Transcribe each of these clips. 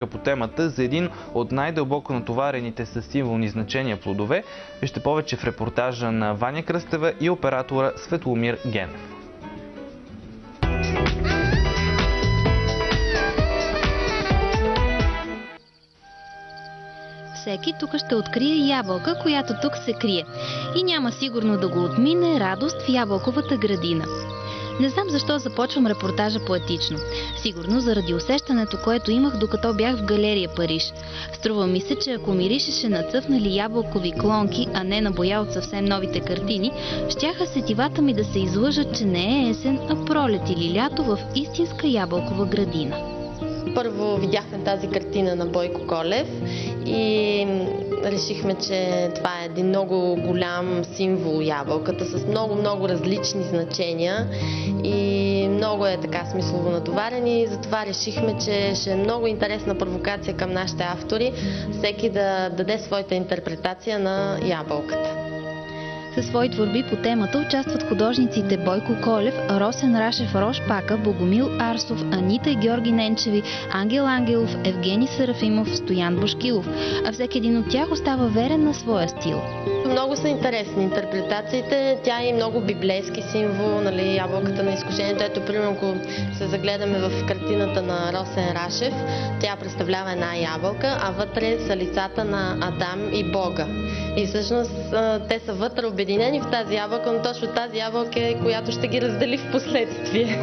по темата за един от най-дълбоко натоварените с символни значения плодове. Вижте повече в репортажа на Ваня Кръстева и оператора Светломир Генев. Всеки тук ще открие ябълка, която тук се крие. И няма сигурно да го отмине радост в ябълковата градина. Не знам защо започвам репортажа поетично. Сигурно заради усещането, което имах докато бях в галерия Париж. Струва ми се, че ако миришеше на цъфнали ябълкови клонки, а не на боя от съвсем новите картини, щяха сетивата ми да се излъжат, че не е есен, а пролет или лято в истинска ябълкова градина. Първо видяхме тази картина на Бойко Колев и решихме, че това е един много голям символ ябълката с много различни значения и много е така смислово натоварен и затова решихме, че ще е много интересна провокация към нашите автори, всеки да даде своята интерпретация на ябълката. Със свои творби по темата участват художниците Бойко Колев, Росен Рашев, Рош Пака, Богомил Арсов, Анита и Георги Ненчеви, Ангел Ангелов, Евгений Серафимов, Стоян Бошкилов, а всеки един от тях остава верен на своя стил. Много са интересни интерпретациите. Тя е много библейски символ, нали, ябълката на изкушението. Ето, примерно, ако се загледаме в картината на Росен Рашев, тя представлява една ябълка, а вътре са лицата на Адам и Бога. И всъщност те са вътре обединени в тази ябълка, но точно тази ябълка е, която ще ги раздели в последствие.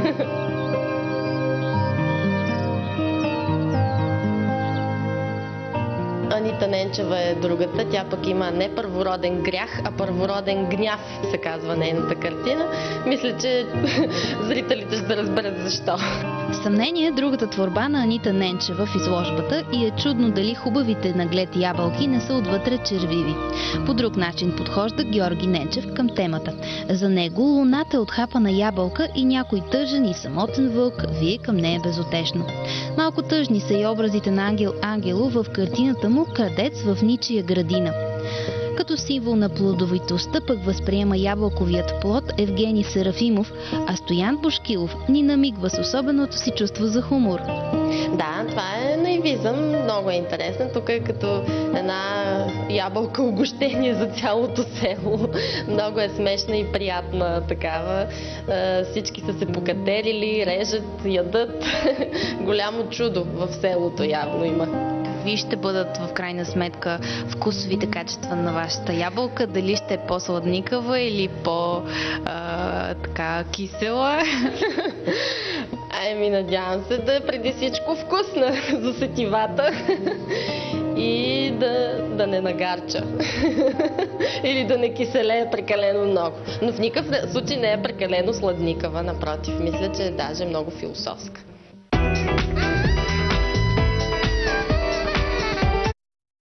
Анита Ненчева е другата. Тя пък има не първороден грях, а първороден гняв, се казва нейната картина. Мисля, че зрителите ще разберат защо. Съмнение, другата творба на Анита Ненчева в изложбата и е чудно дали хубавите наглед ябълки не са отвътре червиви. По друг начин подхожда Георги Ненчев към темата. За него луната е отхапана ябълка и някой тъжен и самотен вълк вие към нея безутешно. Малко тъжни са и образите на Ангел Ангелов в картината му Крадец в ничия градина. Като символ на плодовитостта пък възприема ябълковият плод Евгений Серафимов, а Стоян Бошкилов ни намигва с особеното си чувство за хумор. Да, това е наивизъм, много е интересен. Тук е като една ябълка угощение за цялото село. Много е смешна и приятна такава. Всички са се покатерили, режат, ядат. Голямо чудо в селото явно има. Какви ще бъдат в крайна сметка вкусовите качества на вашата ябълка? Дали ще е по-сладникава или по-така кисела? Надявам се да е преди всичко вкусна за сетивата и да не нагарча. Или да не киселее прекалено много. Но в никакъв случай не е прекалено сладникава, напротив, мисля, че е даже много философска.